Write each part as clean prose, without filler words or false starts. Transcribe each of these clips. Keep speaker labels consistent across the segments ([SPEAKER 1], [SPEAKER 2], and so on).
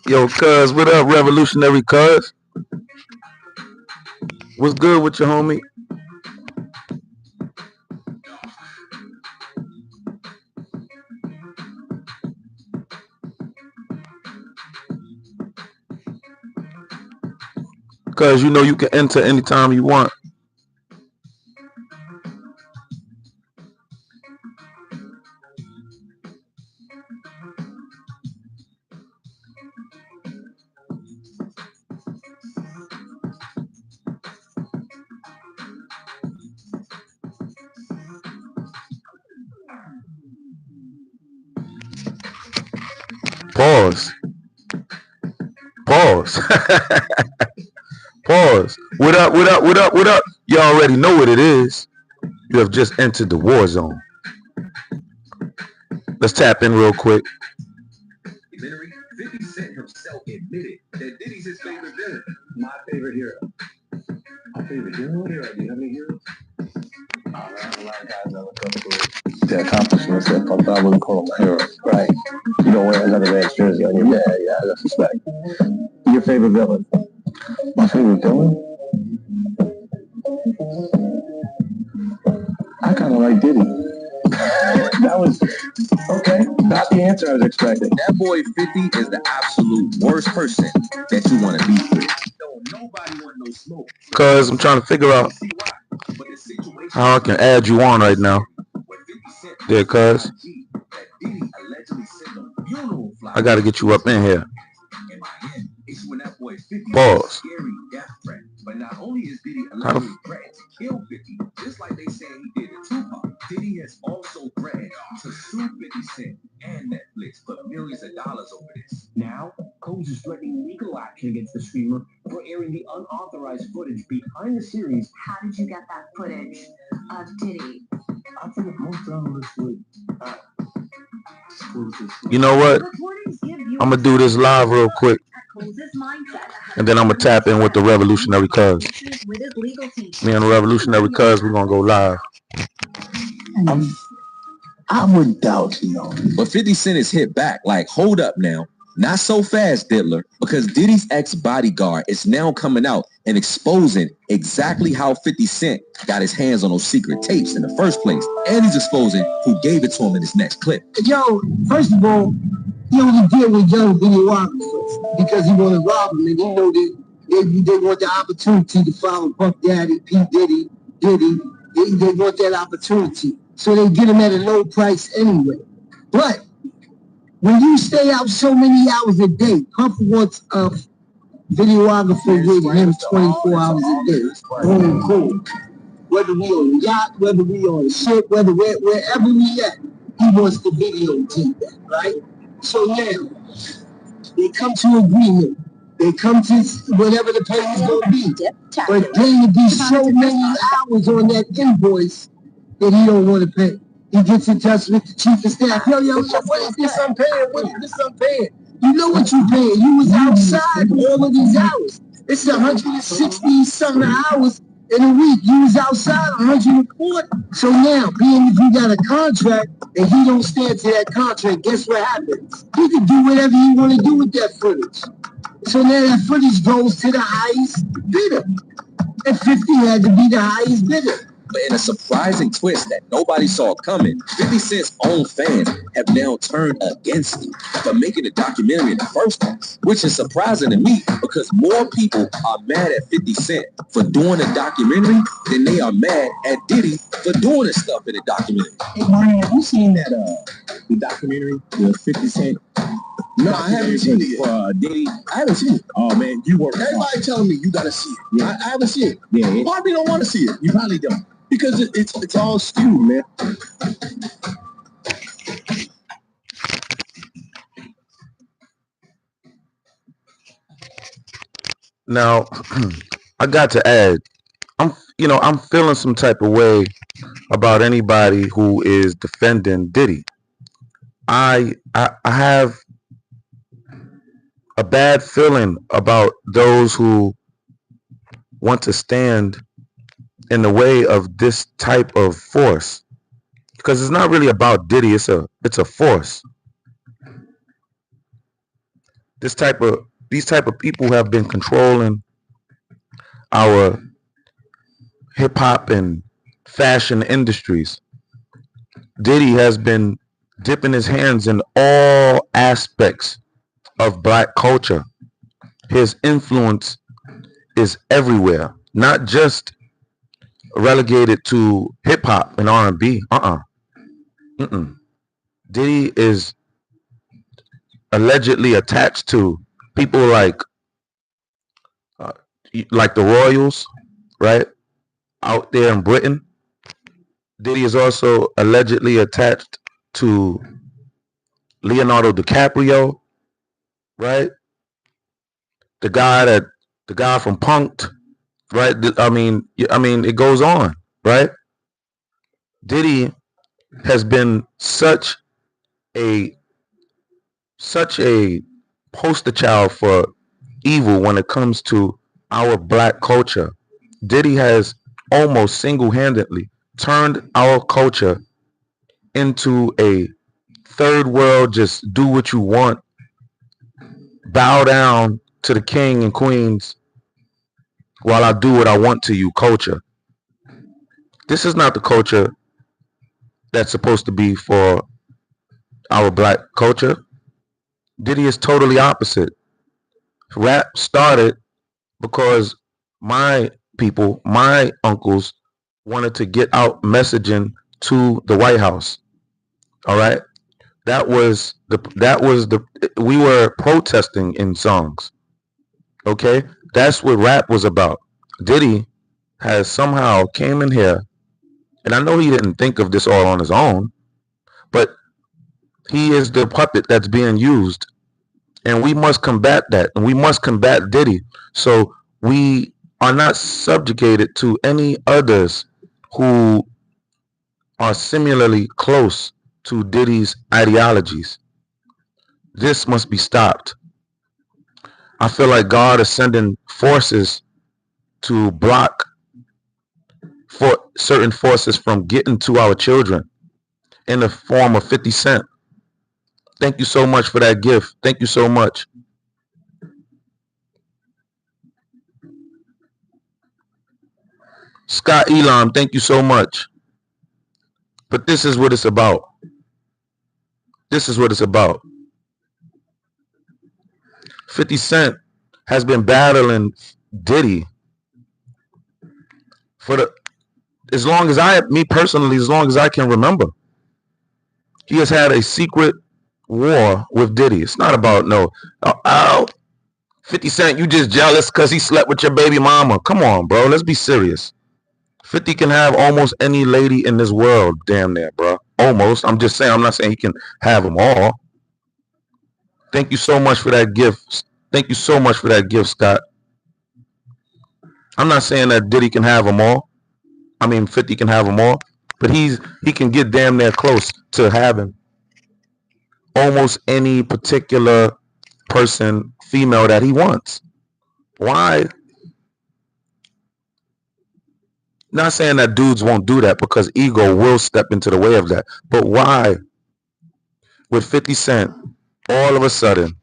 [SPEAKER 1] Yo, cuz, what up, revolutionary cuz? What's good with your homie? Cuz, you know you can enter anytime you want. Pause. Pause. Pause. What up, what up, what up, what up? You already know what it is. You have just entered the war zone. Let's tap in real quick.
[SPEAKER 2] 50 Cent himself admitted that Diddy's his favorite villain. My favorite hero. My favorite hero? Do you have any heroes? A lot of guys I look up to their accomplishments that I wouldn't call them heroes. Right. You don't wear another man's jersey on your back. Yeah, that's respect. Your favorite villain? My favorite villain? I kind of like Diddy. That was okay. Not the answer I was expecting.
[SPEAKER 3] That boy 50 is the absolute worst person that you want to be with. Nobody want no smoke.
[SPEAKER 1] Cuz I'm trying to figure out how I can add you on right now. Yeah, cuz I gotta get you up in here. Pause.
[SPEAKER 2] But not only is Diddy allegedly threatened to kill 50, just like they say he did to Tupac, Diddy has also threatened to sue 50 Cent and Netflix for millions of dollars over this. Now, Combs is threatening legal action against the streamer for airing the unauthorized footage behind the series.
[SPEAKER 4] How did you get that footage of Diddy?
[SPEAKER 2] I think most journalists would.
[SPEAKER 1] You know what? I'm gonna do this live real quick, and then I'm gonna tap in with the revolutionary cuz. Me and the revolutionary cuz, we're gonna go live.
[SPEAKER 2] I would doubt, you know.
[SPEAKER 3] But 50 Cent is hit back. Like, hold up now. Not so fast, Diddler, because Diddy's ex-bodyguard is now coming out and exposing exactly how 50 Cent got his hands on those secret tapes in the first place. And he's exposing who gave it to him in his next clip.
[SPEAKER 5] Yo, first of all, he only did with young videographers because he wanted to rob him, and he know that they want the opportunity to follow Puff Daddy, P. Diddy. They want that opportunity. So they get him at a low price anyway. But when you stay out so many hours a day, Puff wants a videographer with him 24 hours a day. Boom, cool. Whether we on a yacht, whether we on a ship, wherever we at, he wants to videotape that, right? So now, they come to agreement. They come to whatever the pay is going to be. But then it be so many hours on that invoice that he don't want to pay. He gets in touch with the chief of staff. Yo, what is this I'm paying? What is this I'm paying? You know what you paying. You was outside all of these hours. It's 160-something hours in a week. You was outside 140. So now, being if you got a contract and he don't stand to that contract, guess what happens? He can do whatever he want to do with that footage. So now that footage goes to the highest bidder. And 50 had to be the highest bidder.
[SPEAKER 3] But in a surprising twist that nobody saw coming, 50 Cent's own fans have now turned against him for making a documentary in the first place, which is surprising to me because more people are mad at 50 Cent for doing a documentary than they are mad at Diddy for doing the stuff in the documentary.
[SPEAKER 2] Hey, Marty, have you seen that the documentary with 50 Cent? No, I haven't seen it yet. Diddy, I haven't seen it. Oh man, you work. Everybody telling me you gotta see it. Yeah. I haven't seen it. Yeah. Probably don't want to see it. You probably don't because it's all skewed, man.
[SPEAKER 1] Now, I got to add, I'm feeling some type of way about anybody who is defending Diddy. I have a bad feeling about those who want to stand in the way of this type of force, because it's not really about Diddy. It's a force. These type of people have been controlling our hip hop and fashion industries. Diddy has been dipping his hands in all aspects of black culture. His influence is everywhere, not just relegated to hip hop and R&B. Diddy is allegedly attached to people like the Royals, right, out there in Britain. Diddy is also allegedly attached to Leonardo DiCaprio, right? The guy from Punk'd, right? I mean, it goes on, right? Diddy has been such a poster child for evil when it comes to our black culture. Diddy has almost single-handedly turned our culture into a third world, just do what you want, bow down to the king and queens while I do what I want to you culture. This is not the culture that's supposed to be for our black culture. Diddy is totally opposite. Rap started because my people, my uncles, wanted to get out messaging to the White House. All right, we were protesting in songs. Okay, that's what rap was about. Diddy has somehow came in here, and I know he didn't think of this all on his own, but he is the puppet that's being used, and we must combat that, and we must combat Diddy, so we are not subjugated to any others who are similarly close to Diddy's ideologies. This must be stopped. I feel like God is sending forces to block for certain forces from getting to our children in the form of 50 Cent. Thank you so much for that gift. Thank you so much. Scott Elam, thank you so much. But this is what it's about. This is what it's about. 50 Cent has been battling Diddy for as long as as long as I can remember. He has had a secret war with Diddy. It's not about 50 Cent, you just jealous because he slept with your baby mama. Come on, bro. Let's be serious. 50 can have almost any lady in this world, damn near, bro. Almost. I'm just saying. I'm not saying he can have them all. Thank you so much for that gift. Thank you so much for that gift, Scott. I'm not saying that Diddy can have them all. 50 can have them all. But he can get damn near close to having almost any particular person, female, that he wants. Why? Not saying that dudes won't do that, because ego will step into the way of that. But why would 50 Cent all of a sudden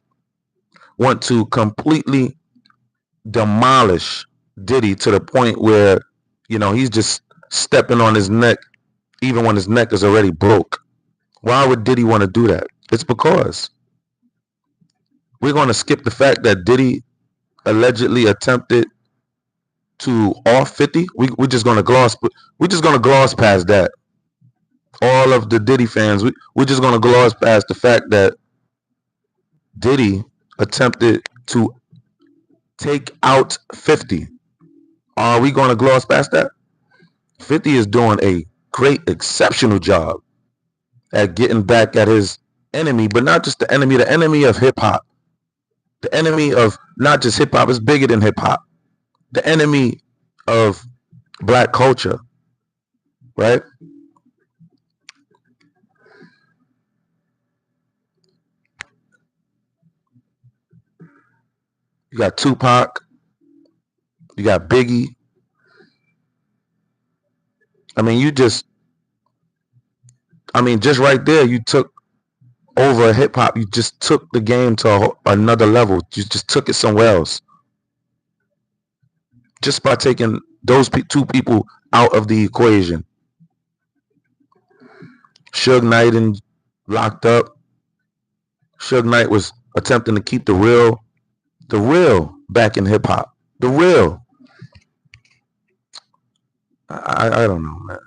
[SPEAKER 1] want to completely demolish Diddy to the point where, he's just stepping on his neck even when his neck is already broke. Why would Diddy want to do that? It's because we're going to skip the fact that Diddy allegedly attempted to off 50. We're just going to gloss past that. All of the Diddy fans, we're just going to gloss past the fact that Diddy attempted to take out 50. Are we going to gloss past that? 50 is doing a great, exceptional job at getting back at his enemy, but not just the enemy of hip-hop. The enemy of not just hip-hop is bigger than hip-hop. The enemy of black culture, right? You got Tupac. You got Biggie. Just right there, you took over hip-hop. You just took the game to another level. You just took it somewhere else. Just by taking those two people out of the equation. Suge Knight and locked up. Suge Knight was attempting to keep the real back in hip-hop. The real. I don't know, man.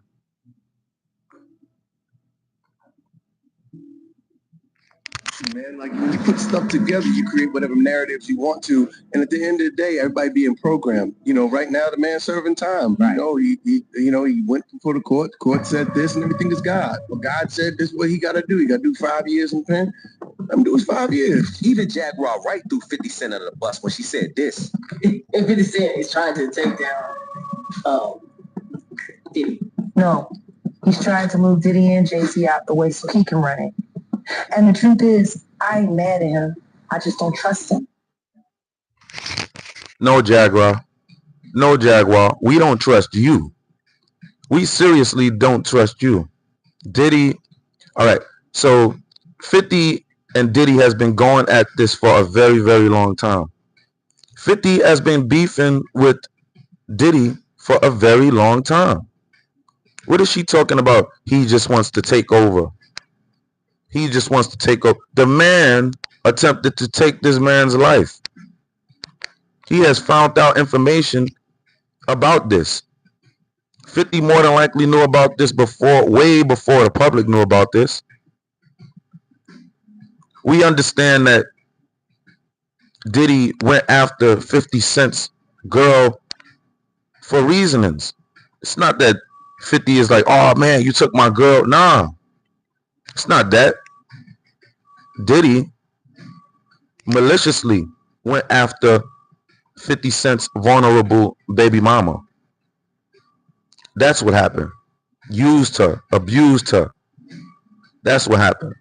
[SPEAKER 2] Man, like when you put stuff together, you create whatever narratives you want to, and at the end of the day, everybody being programmed. Right now the man's serving time. Right. He went before the court. The court said this, and everything is God. Well, God said this is what he got to do. He got to do 5 years in pen. Let him do his 5 years.
[SPEAKER 3] Even Jaguar right threw 50 Cent under the bus when she said this.
[SPEAKER 6] And 50 Cent is trying to take down Diddy.
[SPEAKER 7] No, he's trying to move Diddy and Jay-Z out the way so he can run it. And the truth is, I ain't mad at him. I just don't trust him.
[SPEAKER 1] No, Jaguar. We don't trust you. We seriously don't trust you. Diddy. All right. So 50 and Diddy has been going at this for a very, very long time. 50 has been beefing with Diddy for a very long time. What is she talking about? He just wants to take over. He just wants to take over. The man attempted to take this man's life. He has found out information about this. 50 more than likely knew about this way before the public knew about this. We understand that Diddy went after 50 Cent's girl for reasonings. It's not that 50 is like, oh man, you took my girl. Nah. It's not that. Diddy maliciously went after 50 Cent's vulnerable baby mama. That's what happened. Used her, abused her. That's what happened.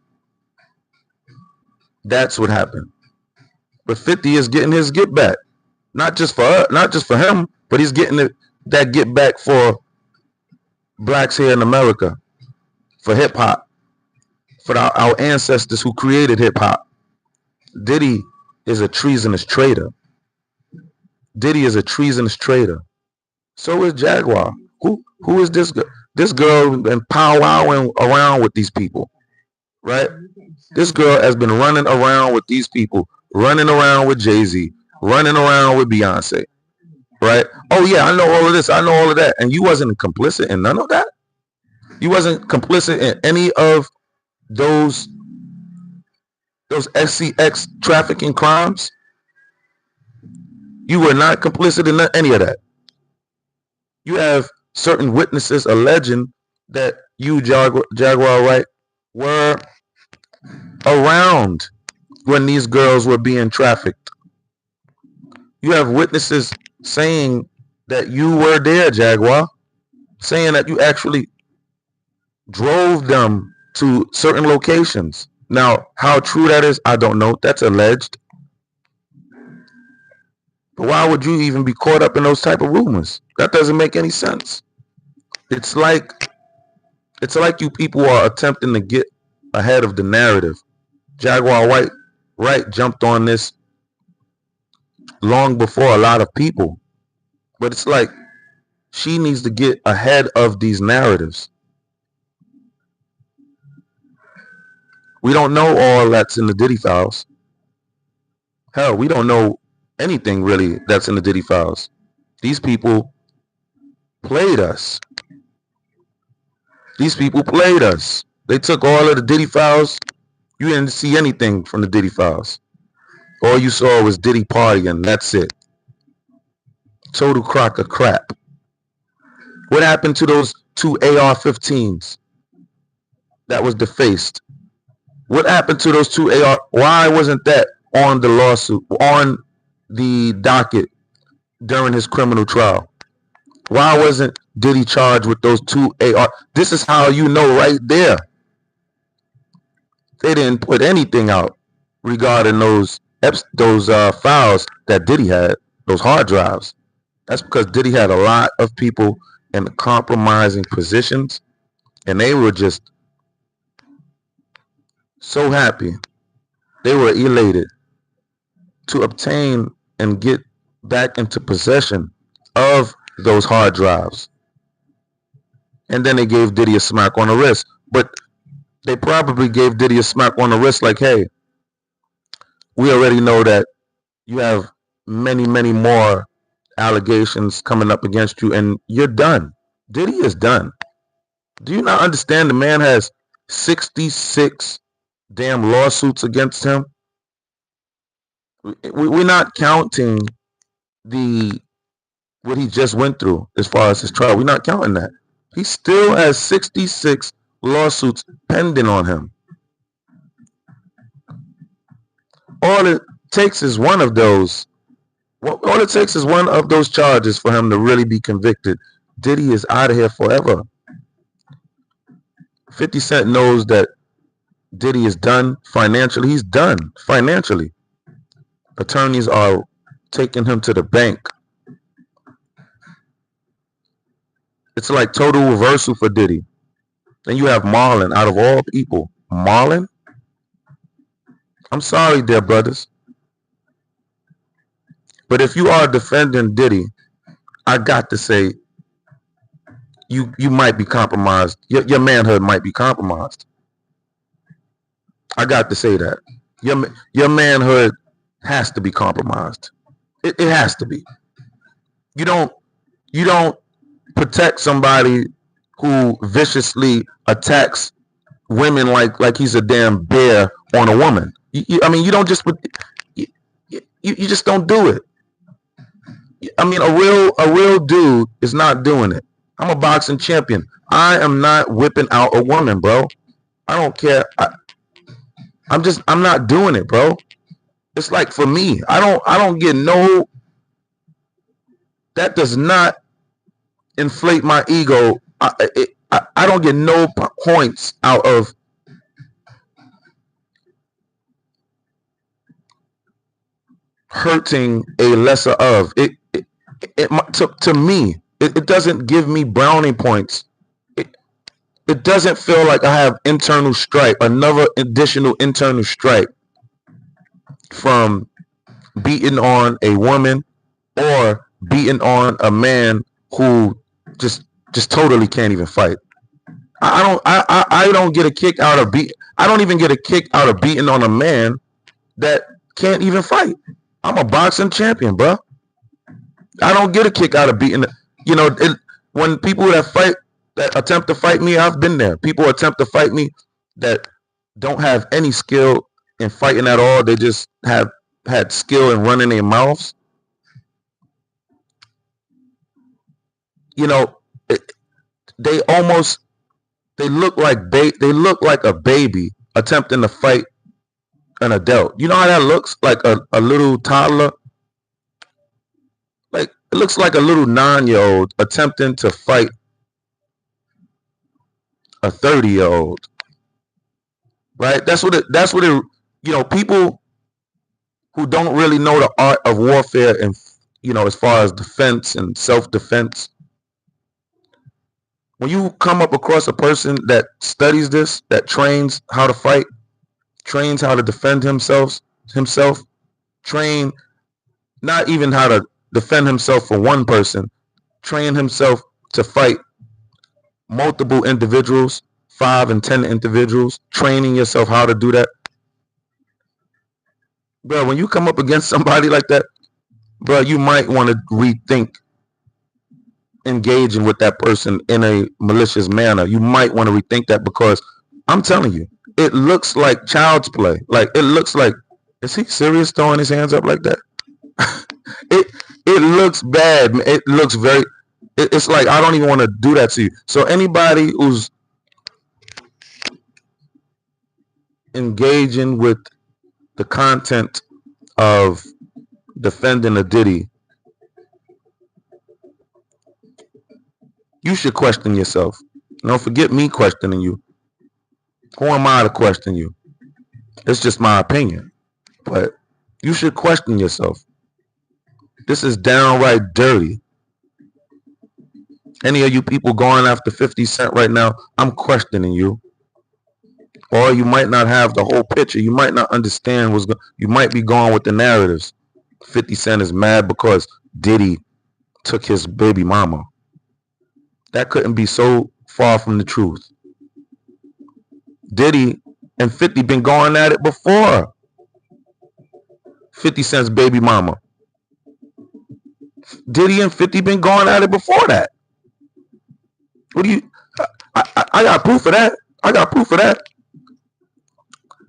[SPEAKER 1] That's what happened. But 50 is getting his get back. Not just for her, not just for him, but he's getting that get back for blacks here in America, for hip hop. For our ancestors who created hip-hop. Diddy is a treasonous traitor. Diddy is a treasonous traitor. So is Jaguar. Who is this girl? This girl been powwowing around with these people, right? This girl has been running around with these people, running around with Jay-Z, running around with Beyonce, right? Oh yeah, I know all of this. I know all of that. And you wasn't complicit in none of that? You wasn't complicit in any of those SCX trafficking crimes? You were not complicit in any of that. You have certain witnesses alleging that you, Jaguar Wright, were around when these girls were being trafficked. You have witnesses saying that you were there, Jaguar, saying that you actually drove them to certain locations. Now, how true that is, I don't know. That's alleged. But why would you even be caught up in those type of rumors? That doesn't make any sense. It's like you people are attempting to get ahead of the narrative. Jaguar Wright jumped on this long before a lot of people. But it's like she needs to get ahead of these narratives. We don't know all that's in the Diddy files. Hell, we don't know anything really that's in the Diddy files. These people played us. These people played us. They took all of the Diddy files. You didn't see anything from the Diddy files. All you saw was Diddy partying. That's it. Total crock of crap. What happened to those 2 AR-15s that was defaced? What happened to those 2 AR? Why wasn't that on the lawsuit, on the docket during his criminal trial? Why wasn't Diddy charged with those 2 AR? This is how you know right there. They didn't put anything out regarding those files that Diddy had, those hard drives. That's because Diddy had a lot of people in compromising positions, and they were just so happy. They were elated to obtain and get back into possession of those hard drives. And then they gave Diddy a smack on the wrist. But they probably gave Diddy a smack on the wrist like, hey, we already know that you have many, many more allegations coming up against you, and you're done. Diddy is done. Do you not understand the man has 66 damn lawsuits against him? We're not counting what he just went through as far as his trial. We're not counting that. He still has 66 lawsuits pending on him. All it takes is one of those. All it takes is one of those charges for him to really be convicted. Diddy is out of here forever. 50 Cent knows that Diddy is done financially. He's done financially. Attorneys are taking him to the bank. It's like total reversal for Diddy. Then you have Marlon, out of all people. Marlon? I'm sorry, dear brothers. But if you are defending Diddy, I got to say, you might be compromised. Your manhood might be compromised. I got to say that. Your manhood has to be compromised. It has to be. You don't protect somebody who viciously attacks women like he's a damn bear on a woman. You don't just you just don't do it. I mean, a real dude is not doing it. I'm a boxing champion. I am not whipping out a woman, bro. I don't care. I'm not doing it, bro. It's like, for me, I don't get no. That does not inflate my ego. I don't get no points out of hurting a lesser of it. To me, it doesn't give me brownie points. It doesn't feel like I have internal strife, another additional internal strife from beating on a woman or beating on a man who just totally can't even fight. I don't get a kick out of I don't even get a kick out of beating on a man that can't even fight. I'm a boxing champion, bro. I don't get a kick out of beating. When people that attempt to fight me, I've been there. People attempt to fight me that don't have any skill in fighting at all. They just have had skill in running their mouths. They look like a baby attempting to fight an adult. You know how that looks? Like a little toddler. Like, it looks like a little 9-year-old attempting to fight a 30-year-old. Right? That's what it people who don't really know the art of warfare and as far as defense and self-defense. When you come up across a person that studies this, that trains how to fight, trains how to defend himself, train not even how to defend himself for one person, train himself to fight multiple individuals, 5 and 10 individuals, training yourself how to do that. Bro, when you come up against somebody like that, bro, you might want to rethink engaging with that person in a malicious manner. You might want to rethink that, because I'm telling you, it looks like child's play. Like, it looks like, is he serious throwing his hands up like that? it looks bad. It looks very, it's like, I don't even want to do that to you. So anybody who's engaging with the content of defending a Diddy, you should question yourself. Don't forget me questioning you. Who am I to question you? It's just my opinion. But you should question yourself. This is downright dirty. Any of you people going after 50 Cent right now, I'm questioning you. Or you might not have the whole picture. You might not understand what's going. You might be going with the narratives. 50 Cent is mad because Diddy took his baby mama. That couldn't be so far from the truth. Diddy and 50 been going at it before. 50 Cent's baby mama. Diddy and 50 been going at it before that. What do you? I got proof of that. I got proof of that.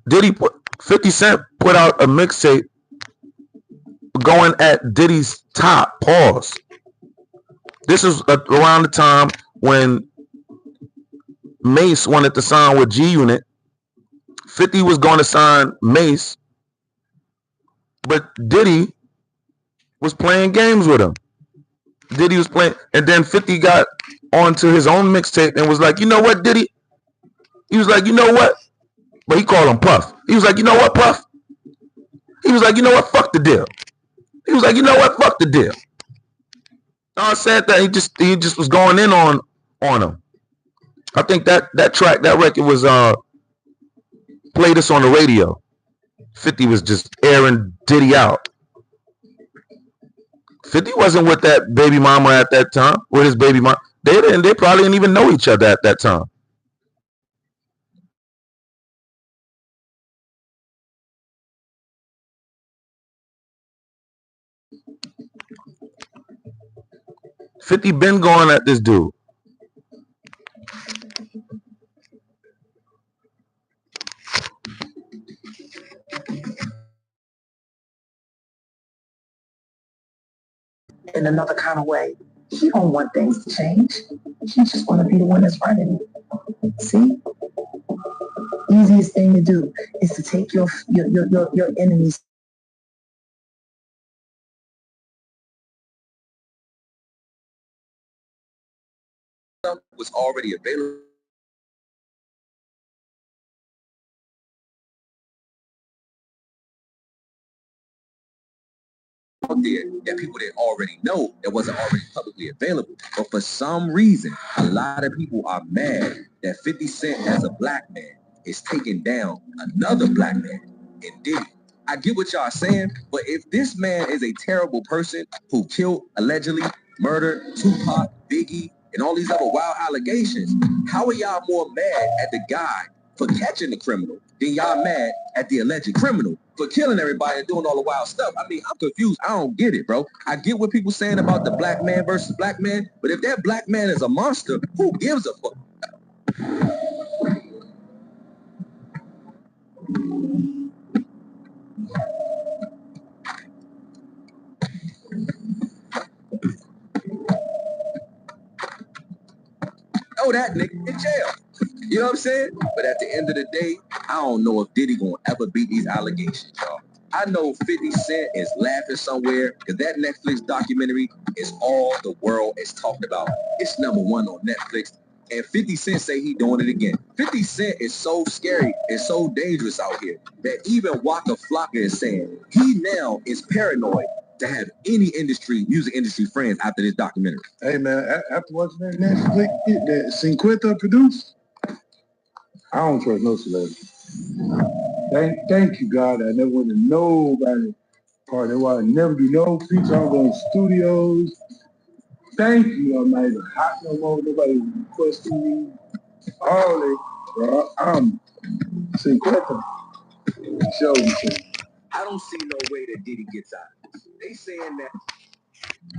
[SPEAKER 1] Diddy 50 Cent put out a mixtape going at Diddy's top. Pause. This is around the time when Mace wanted to sign with G Unit. 50 was going to sign Mace, but Diddy was playing games with him. Diddy was playing, and then 50 got onto his own mixtape and was like, you know what, Diddy? He was like, you know what? But he called him Puff. He was like, you know what, Puff? He was like, you know what? Fuck the deal. He was like, you know what? Fuck the deal. I said that he just was going in on him. I think that track, that record was played us on the radio. 50 was just airing Diddy out. 50 wasn't with that baby mama at that time. With his baby mama, they probably didn't even know each other at that time. $50 been going at this dude.
[SPEAKER 7] In another kind of way. He don't want things to change. He just want to be the one that's running. See? Easiest thing to do is to take your enemies.
[SPEAKER 3] Was already available. Out there that people didn't already know, that wasn't already publicly available. But for some reason, a lot of people are mad that 50 Cent as a black man is taking down another black man in Diddy. I get what y'all saying, but if this man is a terrible person who killed, allegedly murdered Tupac, Biggie, and all these other wild allegations, how are y'all more mad at the guy for catching the criminal than y'all mad at the alleged criminal for killing everybody and doing all the wild stuff? I mean, I'm confused. I don't get it, bro. I get what people saying about the black man versus black man, but if that black man is a monster, who gives a fuck? Oh, that nigga in jail. You know what I'm saying? But at the end of the day, I don't know if Diddy gonna ever beat these allegations, y'all. I know 50 Cent is laughing somewhere because that Netflix documentary is all the world is talking about. It's #1 on Netflix. And 50 Cent say he doing it again. 50 Cent is so scary and so dangerous out here that even Waka Flocka is saying he now is paranoid to have any music industry friends after this documentary.
[SPEAKER 5] Hey man, after watching that Netflix that Cinquenta produced, I don't trust no celebrity. Thank you, God. I never went to nobody party. That's why I never do no feature. I don't go in studios.
[SPEAKER 2] Thank you, I'm not even hot no more. Nobody questioning me. All that, bro. I'm secreto. Show me.
[SPEAKER 3] I don't see no way that Diddy gets out. They saying that.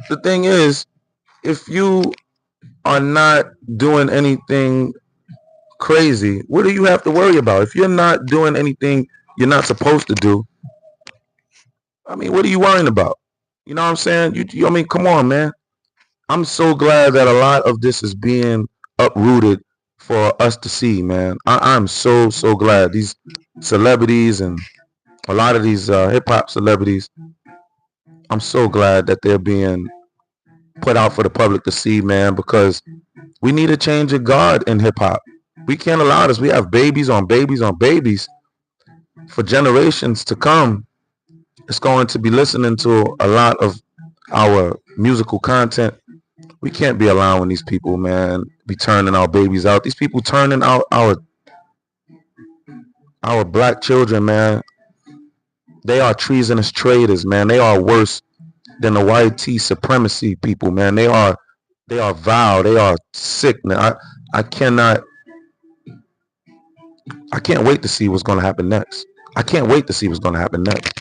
[SPEAKER 1] The thing is, if you are not doing anything crazy, what do you have to worry about? If you're not doing anything you're not supposed to do, I mean, what are you worrying about? You know what I'm saying? I mean, come on, man. I'm so glad that a lot of this is being uprooted for us to see, man. I'm so glad these celebrities and a lot of these hip hop celebrities. I'm so glad that they're being put out for the public to see, man, because we need a change of guard in hip hop. We can't allow this. We have babies on babies on babies for generations to come. It's going to be listening to a lot of our musical content. We can't be allowing these people, man, be turning our babies out. These people turning out our black children, man. They are treasonous traitors, man. They are worse than the YT supremacy people, man. They are vile. They are sick, man. I can't wait to see what's going to happen next. I can't wait to see what's going to happen next.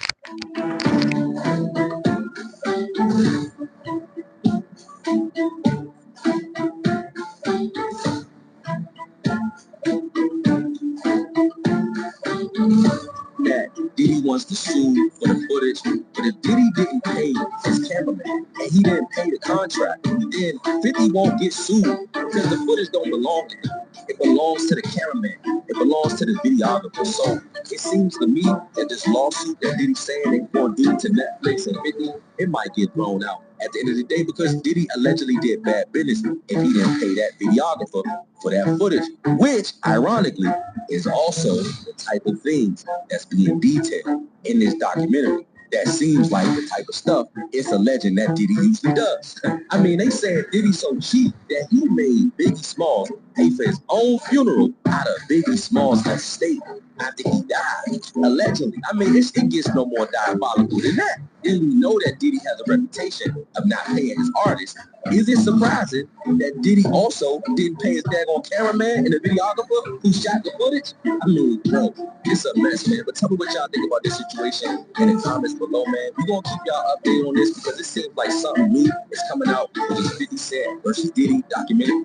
[SPEAKER 3] That Diddy wants to sue for the footage, but if Diddy didn't pay his cameraman and he didn't pay the contract, then 50 won't get sued because the footage don't belong to him. It belongs to the cameraman. It belongs to the videographer. So it seems to me that this lawsuit that Diddy's saying they're going to do to Netflix and 50, it might get thrown out at the end of the day because Diddy allegedly did bad business if he didn't pay that videographer for that footage, which ironically is also the type of things that's being detailed in this documentary. That seems like the type of stuff it's alleging that Diddy usually does. I mean, they said Diddy's so cheap that he made Biggie Smalls pay for his own funeral out of Biggie Smalls' estate after he died, allegedly. I mean, it gets no more diabolical than that. And we know that Diddy has a reputation of not paying his artists. Is it surprising that Diddy also didn't pay his daggone cameraman and the videographer who shot the footage? I mean, bro, it's a mess, man. But tell me what y'all think about this situation in the comments below, man. We're going to keep y'all updated on this because it seems like something new is coming out with this 50 Cent versus Diddy documentary.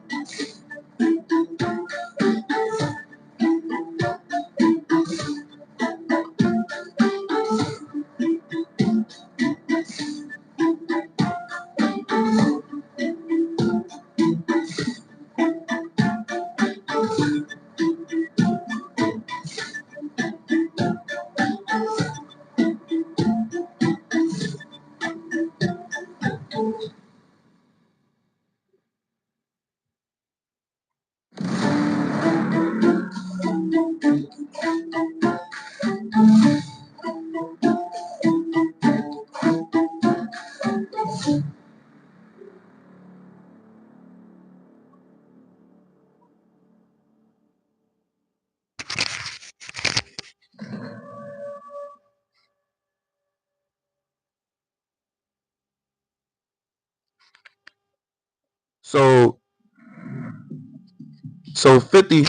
[SPEAKER 1] So 50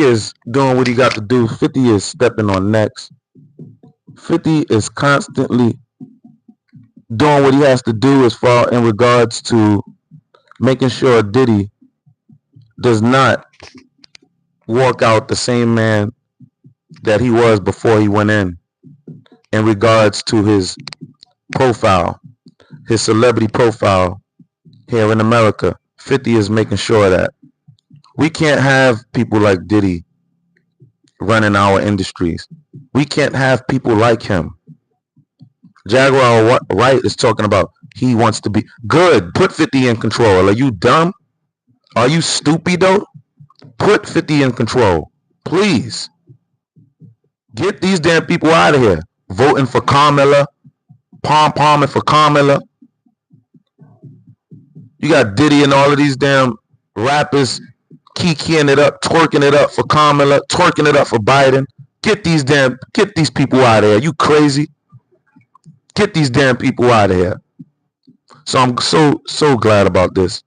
[SPEAKER 1] is doing what he got to do. 50 is stepping on necks. 50 is constantly doing what he has to do as far in regards to making sure Diddy does not walk out the same man that he was before he went in regards to his profile, his celebrity profile here in America. 50 is making sure that we can't have people like Diddy running our industries. We can't have people like him. Jaguar Wright is talking about he wants to be good. Put 50 in control. Are you dumb? Are you stupido? Put 50 in control. Please. Get these damn people out of here. Voting for Carmella. Pom-pomming for Carmella. You got Diddy and all of these damn rappers kikiing it up, twerking it up for Carmella, twerking it up for Biden. Get these people out of here. You crazy? Get these damn people out of here. So I'm so glad about this,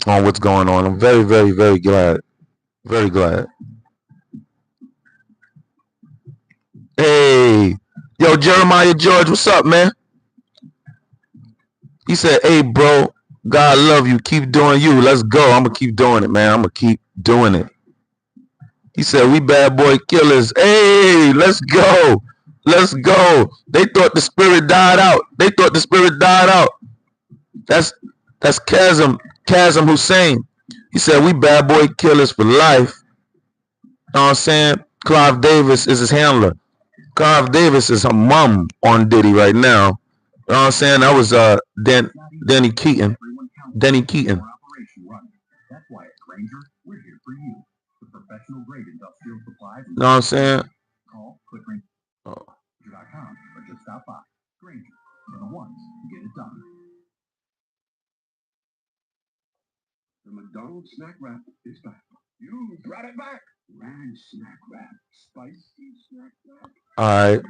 [SPEAKER 1] on what's going on. I'm very, very, very glad. Very glad. Hey, yo, Jeremiah George, what's up, man? He said, hey, bro, God love you. Keep doing you. Let's go. I'm going to keep doing it, man. I'm going to keep doing it. He said, we bad boy killers. Hey, let's go. Let's go. They thought the spirit died out. They thought the spirit died out. That's Kazim Hussein. He said, we bad boy killers for life. You know what I'm saying? Clive Davis is his handler. Clive Davis is her mom on Diddy right now. You know what I'm saying? That was Denny Keaton. Denny Keaton.
[SPEAKER 2] That's why at Granger, we're here for you. The professional grade industrial supplies.
[SPEAKER 1] You know what I'm saying?
[SPEAKER 2] Call Granger.com or just stop by. Granger, for the ones who get it done. The McDonald's snack wrap is back. You brought it back. Ranch snack wrap. Spicy snack wrap.
[SPEAKER 1] All right.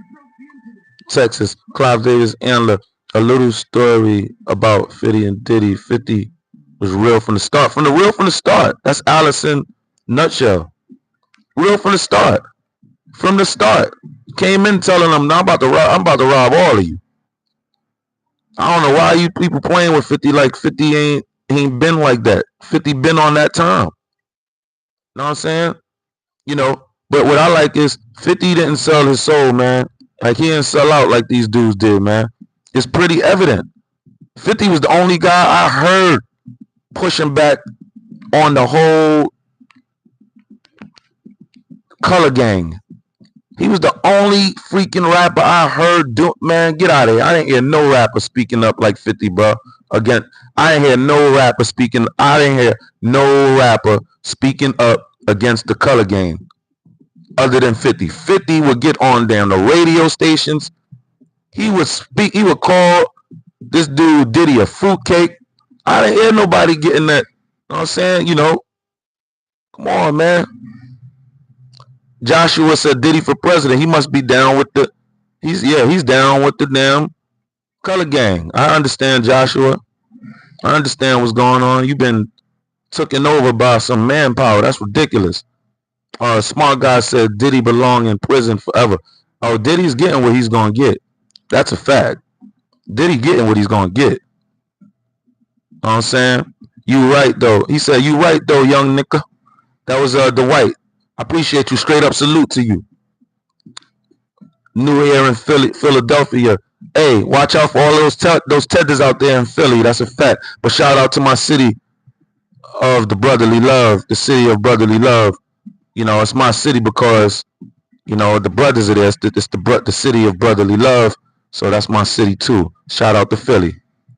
[SPEAKER 1] Texas, Clive Davis Antler. A little story about 50 and Diddy. 50 was real from the start. From the start. That's Allison nutshell. Real from the start. From the start. Came in telling them, I'm about to rob all of you. I don't know why you people playing with 50 like 50 ain't been like that. 50 been on that time. Know what I'm saying? You know, but what I like is 50 didn't sell his soul, man. Like he didn't sell out like these dudes did, man. It's pretty evident. 50 was the only guy I heard pushing back on the whole color gang. He was the only freaking rapper I heard do. Man, get out of here. I didn't hear no rapper speaking up like 50, bro. Again, I didn't hear no rapper speaking. I didn't hear no rapper speaking up against the color gang other than 50. 50 would get on damn the radio stations. He would speak. He would call this dude Diddy a fruitcake. I didn't hear nobody getting that. You know what I'm saying? You know, come on, man. Joshua said Diddy for president. He must be down with the. He's down with the damn color gang. I understand, Joshua. I understand what's going on. You've been taken over by some manpower. That's ridiculous. Smart guy said Diddy belong in prison forever. Oh, Diddy's getting what he's gonna get. That's a fact. Diddy getting what he's gonna get. Know what I'm saying? You right though. He said, you right though, young nigga. That was Dwight. I appreciate you. Straight up salute to you. New here in Philadelphia. Hey, watch out for all those tedders out there in Philly. That's a fact. But shout out to my city of the brotherly love, the city of brotherly love. You know, it's my city because, you know, the brothers are there. It's the city of brotherly love. So that's my city too. Shout out to Philly. You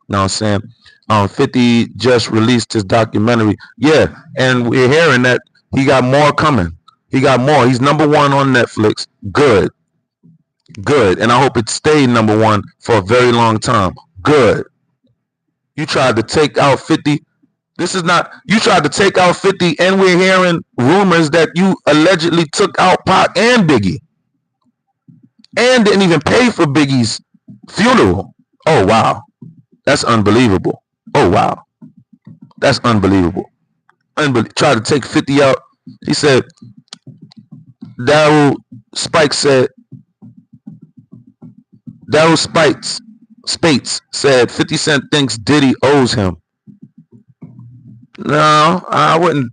[SPEAKER 1] know what I'm saying? 50 just released his documentary. Yeah, and we're hearing that he got more coming. He got more. He's #1 on Netflix. Good. Good. And I hope it stayed #1 for a very long time. Good. You tried to take out 50. This is not, you tried to take out 50 and we're hearing rumors that you allegedly took out Pac and Biggie. And didn't even pay for Biggie's funeral. Oh, wow. That's unbelievable. Oh, wow. That's unbelievable. Tried to take 50 out. He said, Daryl Spikes said, Daryl Spates said 50 Cent thinks Diddy owes him. No, I wouldn't.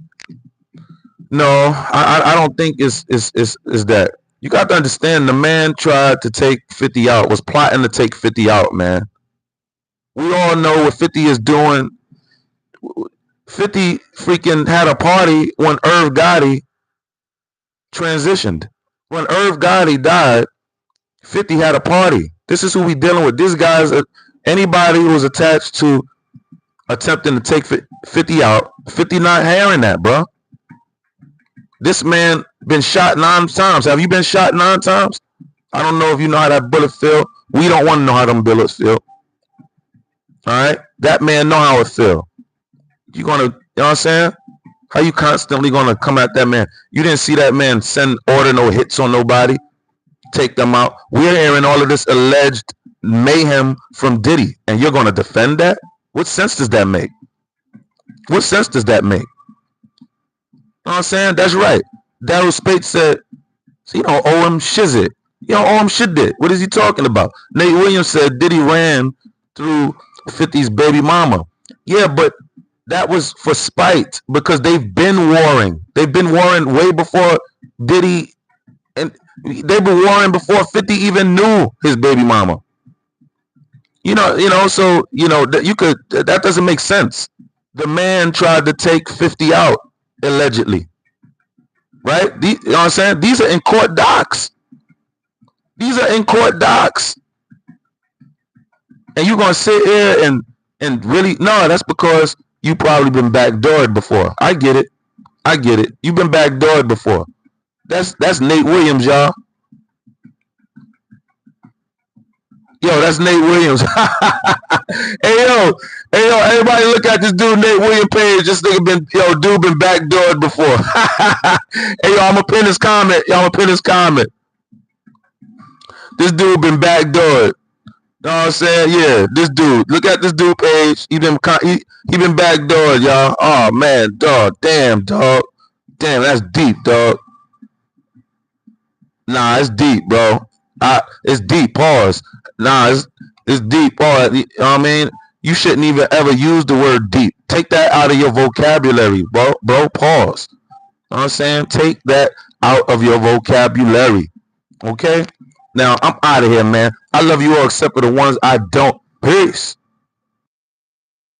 [SPEAKER 1] No, I don't think it's that. You got to understand, the man tried to take 50 out, was plotting to take 50 out, man. We all know what 50 is doing. 50 freaking had a party when Irv Gotti transitioned. When Irv Gotti died, 50 had a party. This is who we dealing with. This guy's anybody who was attached to attempting to take 50 out. 50 not hearing that, bro. This man been shot 9 times. Have you been shot 9 times? I don't know if you know how that bullet feel. We don't want to know how them bullets feel. All right? That man know how it feel. You gonna, you know what I'm saying? How you constantly gonna come at that man? You didn't see that man order no hits on nobody, take them out. We're hearing all of this alleged mayhem from Diddy, and you're gonna defend that? What sense does that make? What sense does that make? You know what I'm saying? That's right. Daryl Spate said, so you don't owe him shizit. You don't owe him shit. What is he talking about? Nate Williams said Diddy ran through 50's baby mama. Yeah, but that was for spite because they've been warring. They've been warring way before Diddy, and they've been warring before 50 even knew his baby mama. So that doesn't make sense. The man tried to take 50 out allegedly. Right? You know what I'm saying? These are in court docs. These are in court docs. And you're going to sit here and really, no, that's because you probably been backdoored before. I get it. You've been backdoored before. That's Nate Williams, y'all. Yo, that's Nate Williams. Hey yo, everybody look at this dude Nate Williams page. This nigga dude been backdoored before. Hey yo, I'ma pin his comment. This dude been backdoored. Know what I'm saying? Yeah, this dude. Look at this dude page. He been backdoored, y'all. Oh man, dog. Damn, dog. Damn, that's deep, dog. Nah, it's deep, bro. It's deep. Pause. Nah, it's deep. Pause. You know what I mean? You shouldn't even ever use the word deep. Take that out of your vocabulary, bro. Pause. You know what I'm saying? Take that out of your vocabulary. Okay? Now, I'm out of here, man. I love you all except for the ones I don't. Peace.